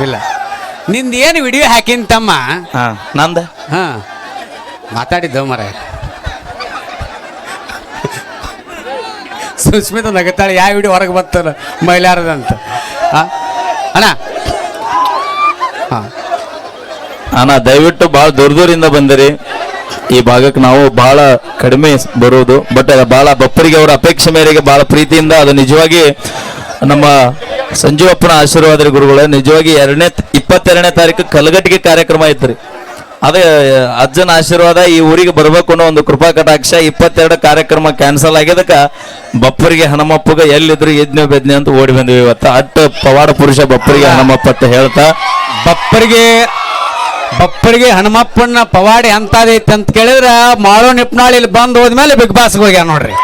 ಇಲ್ಲ ನಿಂದ ಏನು ವಿಡಿಯೋ ಹಾಕಿನ ತಮ್ಮ. ನಂದ ಮಾತಾಡಿದ್ದ ಮರ ಸುಸ್ಮಿತ ನಗತಾಳೆ ಯಾವ ವಿಡಿಯೋ ಹೊರಗೆ ಬರ್ತಲ್ಲ ಮೈಲಾರದಂತ ಅಣ್ಣ. ಅಣ್ಣ ದಯವಿಟ್ಟು ಭಾಳ ದೂರದಿಂದ ಬಂದಿರಿ ಈ ಭಾಗಕ್ಕೆ. ನಾವು ಬಹಳ ಕಡಿಮೆ ಬರುವುದು, ಬಟ್ ಬಹಳ ಬಪ್ಪರಿಗೆ ಅವರ ಅಪೇಕ್ಷೆ ಮೇರೆಗೆ ಬಹಳ ಪ್ರೀತಿಯಿಂದ ಅದು ನಿಜವಾಗಿ ನಮ್ಮ ಸಂಜೀವಪ್ಪನ ಆಶೀರ್ವಾದ ಗುರುಗಳ ನಿಜವಾಗಿ 22ನೇ ತಾರೀಕು ಕಲಗಟ್ಟಿಗೆ ಕಾರ್ಯಕ್ರಮ ಐತ್ರಿ. ಅದೇ ಅಜ್ಜನ ಆಶೀರ್ವಾದ ಈ ಊರಿಗೆ ಬರ್ಬೇಕು ಅನ್ನೋ ಒಂದು ಕೃಪಾ ಕಟಾಕ್ಷ. 22 ಕಾರ್ಯಕ್ರಮ ಕ್ಯಾನ್ಸಲ್ ಆಗ್ಯದಕ್ಕ ಬಪ್ಪರಿಗೆ ಹನುಮಪ್ಪಗ ಎಲ್ಲಿದ್ರು ಯಜ್ಞ ಬೆದ್ನೆ ಅಂತ ಓಡಿ ಬಂದ್ವಿ ಇವತ್ತು. ಅಟ್ಟ ಪವಾಡ ಪುರುಷ ಬಪ್ಪರಿಗೆ ಹನುಮಪ್ಪ ಅಂತ ಹೇಳ್ತಾ ಬಪ್ಪರಿಗೆ ಹನುಮಪ್ಪನ ಪವಾಡಿ ಅಂತದೈತಿ ಅಂತ ಕೇಳಿದ್ರ ಮಾಳೋ ನಿಪ್ನಾಳಿಲಿ ಬಂದು ಹೋದ್ಮೇಲೆ ಬಿಗ್ ಬಾಸ್ಗೆ ಹೋಗ್ಯಾರ ನೋಡ್ರಿ.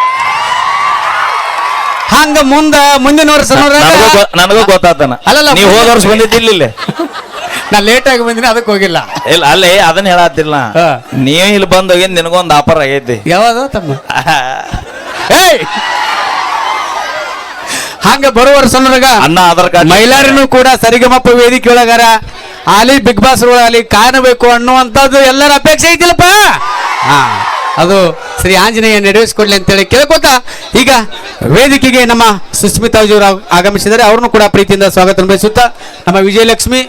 ಹಂಗ ಮುಂದಿನ ವರ್ಷ ನನಗೂ ಗೊತ್ತಾತನ. ಅಲ್ಲಲ್ಲ, ನೀವು ಹೋದ ವರ್ಷ ಬಂದಿದ್ದಿಲ್ಲ, ನಾ ಲೇಟ್ ಆಗಿ ಬಂದಿನಿ ಅದಕ್ಕೆ ಹೋಗಿಲ್ಲ. ಇಲ್ಲ ಅಲ್ಲೇ ಅದನ್ನ ಹೇಳತ್ತಿಲ್ಲ, ನೀವು ಇಲ್ಲಿ ಬಂದೋಗಿ ನಿನಗೊಂದು ಆಫರ್ ಆಗೈತಿ. ಯಾವಾಗ ತಮ್ಮ? ಹಂಗ ಬರುವ ವರ್ಷ ಅನ್ನ ಆಧಾರ್ ಕಾರ್ಡ್ ಮೈಲಾರಿನೂ ಕೂಡ ಸರಿಗಮಪ್ಪ ವೇದಿಕೆ ಒಳಗಾರ ಅಲ್ಲಿ ಬಿಗ್ ಬಾಸ್ ಅಲ್ಲಿ ಕಾಣಬೇಕು ಅನ್ನುವಂಥದ್ದು ಎಲ್ಲರ ಅಪೇಕ್ಷೆ ಐತಿಲ್ಲಪ್ಪ. ಅದು ಶ್ರೀ ಆಂಜನೇಯ ನಡೆಸಿಕೊಡ್ಲಿ ಅಂತೇಳಿ ಕೇಳ್ಕೊತ ಈಗ ವೇದಿಕೆಗೆ ನಮ್ಮ ಸುಸ್ಮಿತಾಜಿಯವರು ಆಗಮಿಸಿದ್ದಾರೆ. ಅವ್ರನ್ನು ಕೂಡ ಪ್ರೀತಿಯಿಂದ ಸ್ವಾಗತ ಬಯಸುತ್ತಾ ನಮ್ಮ ವಿಜಯಲಕ್ಷ್ಮಿ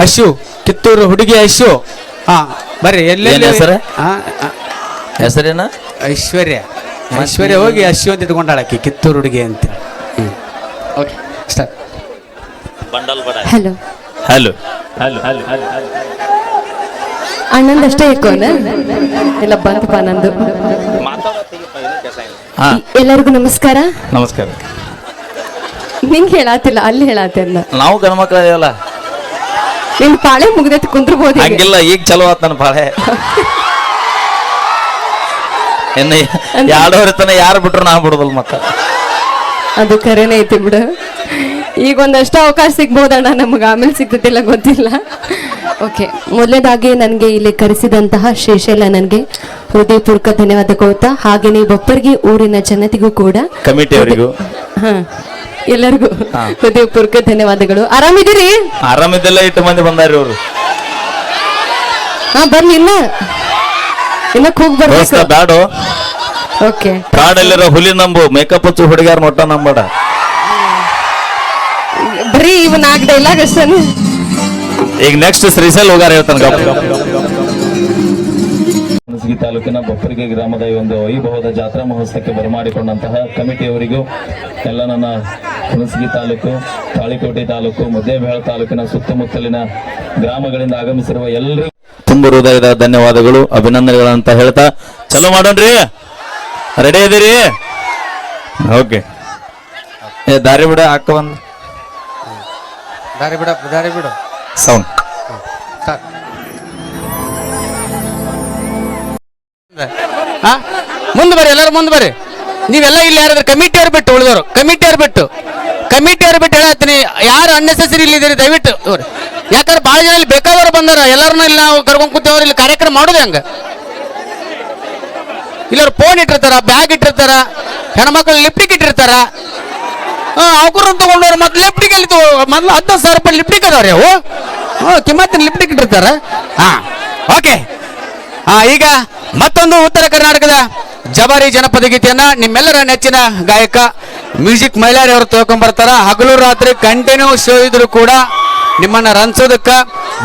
ಅಶ್ಯು ಕಿತ್ತೂರು ಹುಡುಗಿ ಅಶ್ಯು ಬರ್ರಿ. ಎಲ್ಲೆಲ್ಲ ಹೆಸರೇನ? ಐಶ್ವರ್ಯ ಹೋಗಿ ಅಶ್ಯು ಅಂತ ಇಟ್ಕೊಂಡಾಳಕಿ ಕಿತ್ತೂರು ಹುಡುಗಿ ಅಂತ. ಹಲೋ ಹಲೋ ಅಣ್ಣಂದಷ್ಟೇ ಇಕ್ಕೋನ ಎಲ್ಲ ಬಂತಪ್ಪ ನಂದು. ಎಲ್ಲರಿಗೂ ನಮಸ್ಕಾರ. ನಮಸ್ಕಾರ. ನಿಂಗೆ ಹೇಳಾತಿಲ್ಲ, ಅಲ್ಲಿ ಹೇಳಾತಿಲ್ಲ. ನಾವು ಗಂಡ ಮಕ್ಕಳ ಇದೆಯಲ್ಲ, ನಿನ್ ಪಾಳೆ ಮುಗ್ದೈತಿ ಕುಂದ್ರಬಹುದು. ಹಂಗಿಲ್ಲ, ಈಗ ಚಲೋ ಆತ್ ನನ್ನ ಪಾಳೆ. ಇನ್ನು 2 ವರ್ಷ ತನ ಯಾರು ಬಿಟ್ರು ನಾ ಬಿಡುದಲ್ ಮತ್ತ. ಅದು ಕರೆನೇ ಐತಿ ಬಿಡು. ಈಗ ಒಂದಷ್ಟು ಅವಕಾಶ ಸಿಗ್ಬೋದಣ್ಣ, ನಮಗೆ ಆಮೇಲೆ ಸಿಗ್ತತಿಲ್ಲ ಗೊತ್ತಿಲ್ಲ. ಓಕೆ, ಮೊದಲನೇದಾಗಿ ನನಗೆ ಇಲ್ಲಿ ಕರೆಸಿದಂತಹ ಶ್ರೀಶೈಲ ನನಗೆ ಹೃದಯಪೂರ್ವಕ ಧನ್ಯವಾದ ಕೊಡ್ತಾ, ಹಾಗೆಯೇ ಬಪ್ಪರ್ಗಿ ಊರಿನ ಜನತೆಗೂ ಕೂಡ ಕಮಿಟಿಯವರಿಗೂ ಎಲ್ಲರಿಗೂ ಹೃದಯಪೂರ್ವಕ ಧನ್ಯವಾದಗಳು. ಆರಾಮಿದ್ದೀರಿ? ಆರಾಮಿದ್ದೆಲ್ಲ 8 ಮಂದಿ ಬಂದಾರಿ ಅವರು. ಬರ್ಲಿ ಇನ್ನ ಹೋಗಿ ಬರ್ಬೇಕು. ಬ್ಯಾಡು. ಓಕೆ, ಕಾಡಲ್ಲಿರೋ ಹುಲಿ ನಂಬು, ಮೇಕಪ್ ಹಚ್ಚು ಹುಡುಗ್ಯಾರ ನೋಟ ನಂಬಡ. ಬರೀ ಇವ್ 4 ಡೈಲಾಗ್ ಅಷ್ಟೇ. ಈಗ ನೆಕ್ಸ್ಟ್ ಶ್ರೀಶೈಲ್ ಹೋಗಾರ ಹೇಳ್ತಾನೆ. ಹುಣಸಗಿ ತಾಲೂಕಿನ ಬಪ್ಪರಿಗೆ ಗ್ರಾಮದ ಈ ಒಂದು ವೈಭವದ ಜಾತ್ರಾ ಮಹೋತ್ಸವಕ್ಕೆ ಬರಮಾಡಿಕೊಂಡಂತಹ ಕಮಿಟಿಯವರಿಗೂ, ಎಲ್ಲ ನನ್ನ ಹುಣಸಗಿ ತಾಲೂಕು, ತಾಳಿಕೋಟೆ ತಾಲೂಕು, ಮುದ್ದೇಬೇಳ ತಾಲೂಕಿನ ಸುತ್ತಮುತ್ತಲಿನ ಗ್ರಾಮಗಳಿಂದ ಆಗಮಿಸಿರುವ ಎಲ್ಲರಿಗೂ ತುಂಬ ಹೃದಯದ ಧನ್ಯವಾದಗಳು, ಅಭಿನಂದನೆಗಳಂತ ಹೇಳ್ತಾ ಚಲೋ ಮಾಡೋಣ್ರಿ. ರೆಡಿ ಇದೀರಿ? ಓಕೆ. ದಾರಿ ಬಿಡ ಹಾಕ ಬಂದು ದಾರಿ ಬಿಡು ಸೌಂಡ್. ಮುಂದೆ ಬರ್ರಿ, ಎಲ್ಲರೂ ಮುಂದೆ ಬರ್ರಿ. ನೀವೆಲ್ಲ ಇಲ್ಲಿ ಯಾರಾದ್ರೂ ಕಮಿಟಿಯವ್ರು ಬಿಟ್ಟು ಉಳಿದವರು, ಕಮಿಟಿಯವ್ರು ಬಿಟ್ಟು ಹೇಳತ್ತೀನಿ. ಯಾರು ಅನ್ನೆಸೆಸರಿ ಇಲ್ಲಿದ್ದೀರಿ ದಯವಿಟ್ಟು. ಯಾಕಂದ್ರೆ ಭಾಳ ಜನ ಇಲ್ಲಿ ಬೇಕಾದವರು ಬಂದಾರ, ಎಲ್ಲರನ್ನ ಇಲ್ಲಿ ನಾವು ಕರ್ಕೊಂಡು ಕೂತೇವ್ರು. ಇಲ್ಲಿ ಕಾರ್ಯಕ್ರಮ ಮಾಡೋದು ಹಂಗ. ಇಲ್ಲವ್ರು ಫೋನ್ ಇಟ್ಟಿರ್ತಾರ, ಬ್ಯಾಗ್ ಇಟ್ಟಿರ್ತಾರ, ಹೆಣ್ಮಕ್ಳು ಲಿಪ್ಟಿಕ್ ಇಟ್ಟಿರ್ತಾರ. ಅವ್ರನ್ನ ತಗೊಂಡವ್ರು ಮತ್ತೆ ಲಿಪ್ಟಿಕ್ ಅಲ್ಲಿ ಮೊದಲು 10,000 ರೂಪಾಯಿ ಲಿಪ್ಟಿಕ್ ಅದಾವ್ರಿ ಅವು. ಕಿಮ್ಮತ್ತಿನ ಲಿಪ್ಟಿಕ್ ಇಟ್ಟಿರ್ತಾರ. ಓಕೆ, ಈಗ ಮತ್ತೊಂದು ಉತ್ತರ ಕರ್ನಾಟಕದ ಜಬಾರಿ ಜನಪದ ಗೀತೆಯನ್ನ ನಿಮ್ಮೆಲ್ಲರ ನೆಚ್ಚಿನ ಗಾಯಕ ಮ್ಯೂಸಿಕ್ ಮೈಲಾರಿ ಅವರು ತಿಳ್ಕೊಂಡ್ಬರ್ತಾರ. ಹಗಲು ರಾತ್ರಿ ಕಂಟಿನ್ಯೂ ಶೋ ಇದ್ರು ಕೂಡ ನಿಮ್ಮನ್ನ ರಂಚೋದಕ್ಕ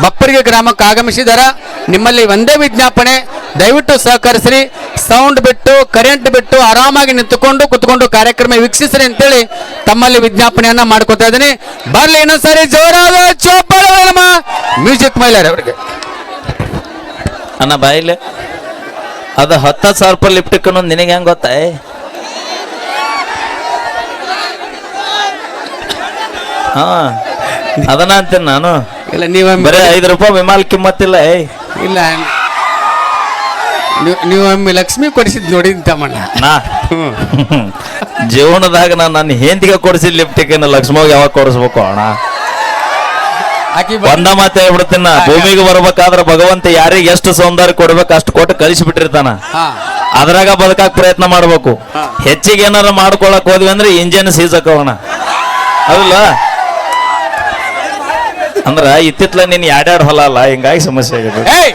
ಬಪ್ಪರಿಗೆ ಗ್ರಾಮಕ್ಕೆ ಆಗಮಿಸಿದಾರ. ನಿಮ್ಮಲ್ಲಿ ಒಂದೇ ವಿಜ್ಞಾಪನೆ, ದಯವಿಟ್ಟು ಸಹಕರಿಸ್ರಿ. ಸೌಂಡ್ ಬಿಟ್ಟು, ಕರೆಂಟ್ ಬಿಟ್ಟು ಆರಾಮಾಗಿ ನಿಂತುಕೊಂಡು ಕುತ್ಕೊಂಡು ಕಾರ್ಯಕ್ರಮ ವೀಕ್ಷಿಸ್ರಿ ಅಂತೇಳಿ ತಮ್ಮಲ್ಲಿ ವಿಜ್ಞಾಪನೆಯನ್ನ ಮಾಡ್ಕೊತಾ ಇದ್ದೀನಿ. ಬರ್ಲಿ ಇನ್ನೊಂದ್ಸರಿ ಜೋರಾದ ಚೋಪಾಳೆ ನಮ್ಮ ಮ್ಯೂಸಿಕ್ ಮೈಲಾರಿ ಅವರಿಗೆ. ಅಣ್ಣ ಬಾಯಿಲೆ ಅದು 10,000 ರೂಪಾಯಿ ಲಿಫ್ಟಿಕ್ ಅನ್ನೋದು ನಿನಗೆ ಹೆಂಗ್ ಗೊತ್ತ? ಅದನ್ನ ಅಂತೀನಿ ನಾನು. ಇಲ್ಲ, ನೀವು ಬರೀ 5 ರೂಪಾಯಿ ವಿಮಾಲ್ ಕಿಮ್ಮತ್ತಿಲ್ಲ. ಇಲ್ಲ, ನೀವು ಒಮ್ಮೆ ಲಕ್ಷ್ಮಿ ಕೊಡಿಸಿದ್ ನೋಡಿದ್ದಮ್ಮಣ್ಣ. ಜೀವನದಾಗ ನಾನು ನನ್ನ ಹೆಂಡತಿಗೆ ಕೊಡಿಸಿದ ಲಿಫ್ಟಿಕ್ ಲಕ್ಷ್ಮಿಗೆ ಯಾವಾಗ ಕೊಡಿಸ್ಬೇಕು ಅಣ್ಣ? ಒಂದ ಮಾತು ಹೇಳ್ಬಿಡ್ತೀನ, ಭೂಮಿಗೆ ಬರ್ಬೇಕಾದ್ರೆ ಭಗವಂತ ಯಾರಿಗೆ ಎಷ್ಟು ಸೌಂದರ್ಯ ಕೊಡ್ಬೇಕು ಅಷ್ಟು ಕೊಟ್ಟು ಕಳಿಸಿಬಿಟ್ಟಿರ್ತಾನ. ಅದ್ರಾಗ ಬದುಕಾಕ್ ಪ್ರಯತ್ನ ಮಾಡ್ಬೇಕು. ಹೆಚ್ಚಿಗೆ ಏನಾರ ಮಾಡ್ಕೊಳಕ್ ಹೋದ್ವಿ ಅಂದ್ರೆ ಇಂಜಿನ್ ಸೀಸಕವಣ. ಅಲ್ಲ ಅಂದ್ರ ಇತ್ತಿತ್ಲ ನೀನ್ ಎರಡೆರಡು ಹೊಲ ಅಲ್ಲ ಹಿಂಗಾಗಿ ಸಮಸ್ಯೆ ಆಗಿದೆ ಏಯ್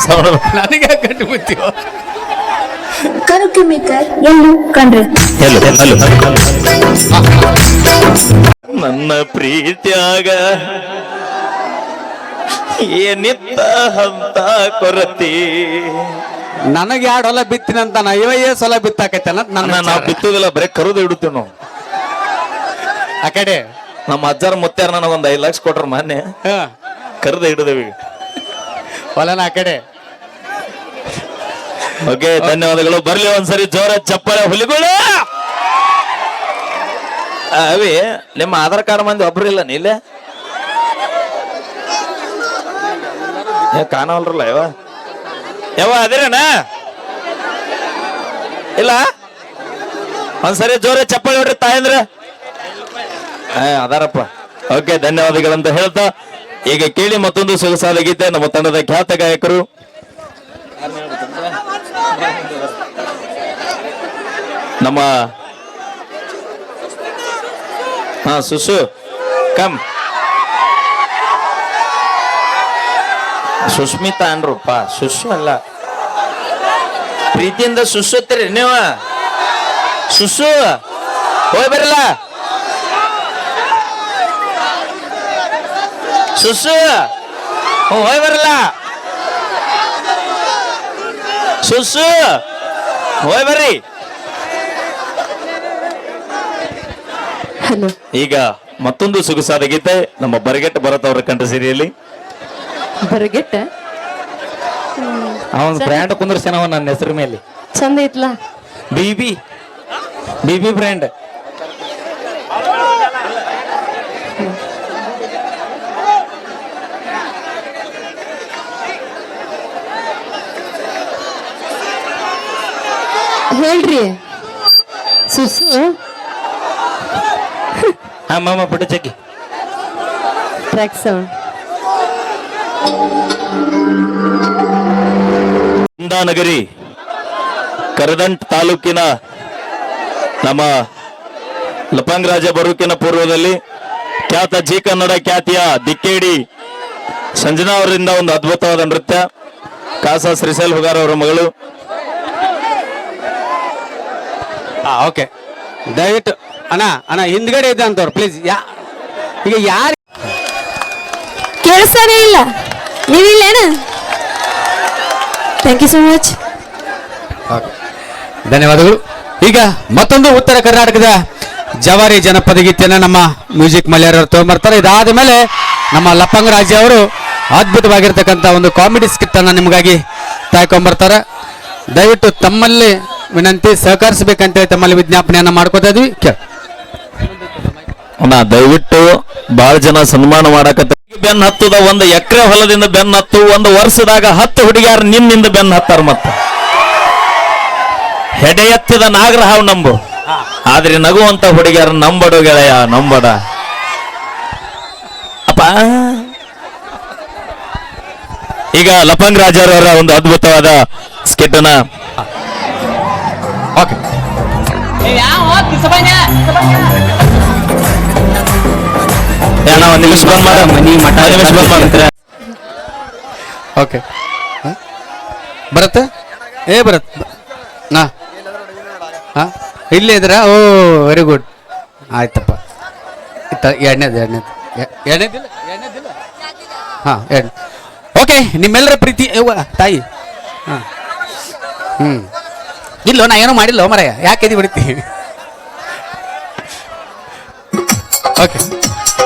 ಸೌಂಡ್ ನನಗೆ ಕಟ್ಟು ಗೊತ್ತೀವ ಕರುಕೆ ಮೇಕರ್ ಎಲ್ಲೂ ಕಂಡ್ರೆ ನನ್ನ ಪ್ರೀತಿಯಾಗ ಏನಿತ್ತ ಅಂತ ಕೊರತಿ ನನಗೆ 2 ಹೊಲ ಬಿತ್ತಿನಂತ ನಾ ಹೊಲ ಬಿತ್ತಾಕೈತೆ ಅನ್ನೋದು ನನ್ನ ನಾವು ಬಿತ್ತುದಿಲ್ಲ ಬರೀ ಕರುದು ಇಡುತ್ತೇವೆ ನಾವು ಆ ಕಡೆ ನಮ್ಮ ಅಜ್ಜಾರ ಮುತ್ಯಾರ ನನಗೊಂದು 5 ಲಕ್ಷ ಕೊಟ್ರ ಮೊನ್ನೆ ಕರುದ ಹಿಡಿದೇವಿ ಹೊಲನ ಆ ಕಡೆ. ಓಕೆ ಧನ್ಯವಾದಗಳು. ಬರ್ಲಿ ಒಂದ್ಸರಿ ಜೋರ ಚಪ್ಪಾಳೆ ಹುಲಿಗಳು. ಅವಿ ನಿಮ್ಮ ಆಧಾರ್ ಕಾರ್ಡ್ ಮಂದಿ ಒಬ್ರು ಇಲ್ಲ ನೀಲೆ ಕಾಣವಲ್ರಲ್ಲ ಯಾವ ಅದಿರೇನ ಇಲ್ಲ ಒಂದ್ಸರಿ ಜೋರ ಚಪ್ಪಾಳೆ ಹೊಡ್ರಿ ತಾಯಂದ್ರ ಅದಾರಪ್ಪ. ಓಕೆ ಧನ್ಯವಾದಗಳಂತ ಹೇಳ್ತಾ ಈಗ ಕೇಳಿ ಮತ್ತೊಂದು ಸೊಗಸಾದ ಗೀತೆ ನಮ್ಮ ತಂಡದ ಖ್ಯಾತ ಗಾಯಕರು ನಮ್ಮ ಸುಸು ಕಮ್ ಸುಸ್ಮಿತಾ ಅನ್ರಪ್ಪ ಸುಸು ಅಲ್ಲ ಪ್ರೀತಿಯಿಂದ ಸುಸುತ್ತೀರಿ ನೀವು ಸುಸು ಹೋಯ್ ಬರಲ್ಲ ಸುಸು ಹೋಯ್ ಬರಲ್ಲ ಸುಸು ಹೋಯ್ ಬರ್ರಿ. ಹಲೋ ಈಗ ಮತ್ತೊಂದು ಸೊಗಸಾದ ಗೀತೆ ನಮ್ಮ ಬರಗೆಟ್ಟ ಭರತ್ ಅವರ ಕಂಠ ಸಿರಿಯಲ್ಲಿ ಬರಗೆಟ್ಟ ಅವನ್ ಬ್ರ್ಯಾಂಡ್ ಕುಂದ್ರಸೇನವ ನನ್ನ ಹೆಸರು ಮೇಲೆ ಚಂದ ಐತ್ಲಾ ಬಿಬಿ ಬಿಬಿ ಬ್ರ್ಯಾಂಡ್. ಹೇಳ್ರಿ ಸುಸು ಮಾಮ ಪುಟ್ಟ ಚಕ್ಕಿ ಟ್ರ್ಯಾಕ್ ಸೌಂಡ್ ಕುಂದಾನಗರಿ ಕರದಂಟ್ ತಾಲೂಕಿನ ನಮ್ಮ ಲಪಂಗರಾಜ ಬರುಕಿನ ಪೂರ್ವದಲ್ಲಿ ಖ್ಯಾತ ಜಿ ಕನ್ನಡ ಖ್ಯಾತಿಯ ದಿಕ್ಕೇಡಿ ಸಂಜನಾ ಅವರಿಂದ ಒಂದು ಅದ್ಭುತವಾದ ನೃತ್ಯ ಕಾಸಾ ಶ್ರೀಶೈಲ್ ಹುಗಾರ್ ಅವರ ಮಗಳು. ಓಕೆ ದಯವಿಟ್ಟು ಅಣ್ಣ ಅಣ್ಣ ಹಿಂದ್ಗಡೆ ಇದೆ ಅಂತವ್ರು ಪ್ಲೀಸ್. ಈಗ ಯಾರು ಕೇಳಿಸ್ತಾನೆ ಇಲ್ಲ ನೀವಿಲ್ಲೇನ. Thank you so much. ಧನ್ಯವಾದಗಳು. ಈಗ ಮತ್ತೊಂದು ಉತ್ತರ ಕರ್ನಾಟಕದ ಜವಾರಿ ಜನಪದ ಗೀತೆಯನ್ನ ನಮ್ಮ ಮ್ಯೂಸಿಕ್ ಮಲ್ಯಾರವರು ತಗೊಂಡ್ಬರ್ತಾರೆ. ಇದಾದ ಮೇಲೆ ನಮ್ಮ ಲಪಂಗರಾಜ್ ಅವರು ಅದ್ಭುತವಾಗಿರ್ತಕ್ಕಂಥ ಒಂದು ಕಾಮಿಡಿ ಸ್ಕಿಟ್ ಅನ್ನ ನಿಮಗಾಗಿ ತಾಯ್ಕೊಂಡ್ಬರ್ತಾರೆ. ದಯವಿಟ್ಟು ತಮ್ಮಲ್ಲಿ ವಿನಂತಿ ಸಹಕರಿಸಬೇಕಂತೇಳಿ ತಮ್ಮಲ್ಲಿ ವಿಜ್ಞಾಪನೆಯನ್ನ ಮಾಡ್ಕೋತಾ ಇದ್ವಿ. ದಯವಿಟ್ಟು ಬಹಳ ಜನ ಸನ್ಮಾನ ಮಾಡಕತ್ತ ಬೆನ್ನ ಹತ್ತದ ಒಂದು ಎಕರೆ ಹೊಲದಿಂದ ಬೆನ್ನ ಹತ್ತು ಒಂದು ವರ್ಷದಾಗ 10 ಹುಡುಗಿಯಾರು ನಿನ್ನಿಂದ ಬೆನ್ನ ಹತ್ತಾರ. ಮತ್ತ ಹೆಡೆ ಎತ್ತಿದ ನಾಗರಹಾವ್ ನಂಬು ಆದ್ರೆ ನಗುವಂತ ಹುಡುಗಿಯಾರ ನಂಬಡು ಗೆಳೆಯ ನಂಬಡ ಅಪ್ಪ. ಈಗ ಲಪಂಗ್ ರಾಜರವರ ಒಂದು ಅದ್ಭುತವಾದ ಸ್ಕಿಟ್ ಅನ್ನ ಓಕೆ ಒಂದು ನಿಮಿಷ ಬಂದ್ ಮಾಡ ಓಕೆ ಬರತ್ತೆ ಬರತ್ ನಾ ಹಾ ಇಲ್ಲೇ ಇದ್ರ ಓ ವೆರಿ ಗುಡ್ ಆಯ್ತಪ್ಪ. ಎರಡನೇದಿಲ್ಲ ಹಾ ಎರಡು. ಓಕೆ ನಿಮ್ಮೆಲ್ಲರ ಪ್ರೀತಿ ತಾಯಿ ಹಾಂ ಇಲ್ಲೋ ನಾ ಏನೋ ಮಾಡಿಲ್ಲ ಮರಯ್ಯ ಯಾಕೆ ಎದಿ ಬಿಡ್ತಿ. ಓಕೆ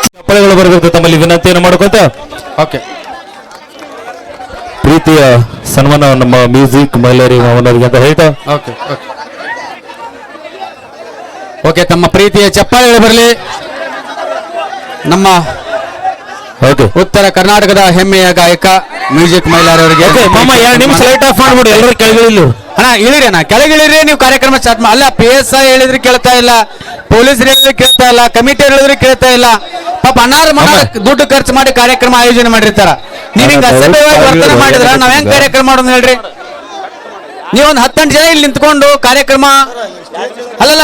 ಚಪ್ಪಳೆಗಳು ಬರಬೇಕು ತಮ್ಮಲ್ಲಿ ವಿನಂತಿಯನ್ನು ಮಾಡ್ಕೊಂತ ಓಕೆ ಪ್ರೀತಿಯ ಸನ್ಮಾನ ನಮ್ಮ ಮ್ಯೂಸಿಕ್ ಮಹಿಳೆಯರಿಗೆ ಅವನವರಿಗೆ ಅಂತ ಹೇಳ್ತಾ ಓಕೆ ಓಕೆ ಓಕೆ ತಮ್ಮ ಪ್ರೀತಿಯ ಚಪ್ಪಾಳೆಗಳು ಬರಲಿ. ನಮ್ಮ ಉತ್ತರ ಕರ್ನಾಟಕದ ಹೆಮ್ಮೆಯ ಗಾಯಕ ಮ್ಯೂಸಿಕ್ ಮಹಿಳೆಯರವರಿಗೆ ಮಾಮ 2 ನಿಮಿಷ ಲೈಟ್ ಆಫ್ ಮಾಡ್ಬಿಡು ಎಲ್ಲರೂ ಕೆಳಗಿಳಿಲ್ಲ ಅಣ್ಣ ಇಳಿರಿ ಅಣ್ಣ ಕೆಳಗಿಳಿರಿ. ನೀವು ಕಾರ್ಯಕ್ರಮ ಸ್ಟಾರ್ಟ್ ಅಲ್ಲ PSI ಹೇಳಿದ್ರೆ ಕೇಳ್ತಾ ಇಲ್ಲ, ಪೊಲೀಸರು ಹೇಳಿದ್ರೆ ಕೇಳ್ತಾ ಇಲ್ಲ, ಕಮಿಟಿ ಹೇಳಿದ್ರೆ ಕೇಳ್ತಾ ಇಲ್ಲ. ಪಾಪ ಅಣ್ಣಾರು ದುಡ್ಡು ಖರ್ಚು ಮಾಡಿ ಕಾರ್ಯಕ್ರಮ ಆಯೋಜನೆ ಮಾಡಿರ್ತಾರ. ನೀವ್ ಹಿಂಗ ಅಸಭ್ಯವಾಗಿ ವರ್ತನೆ ಮಾಡಿದ್ರ ನಾವ್ ಹೆಂಗ್ ಕಾರ್ಯಕ್ರಮ ಮಾಡೋದು ಹೇಳ್ರಿ. ನೀವೊಂದು 10 ಜನ ಇಲ್ಲಿ ನಿಂತ್ಕೊಂಡು ಕಾರ್ಯಕ್ರಮ ಅಲ್ಲಲ್ಲ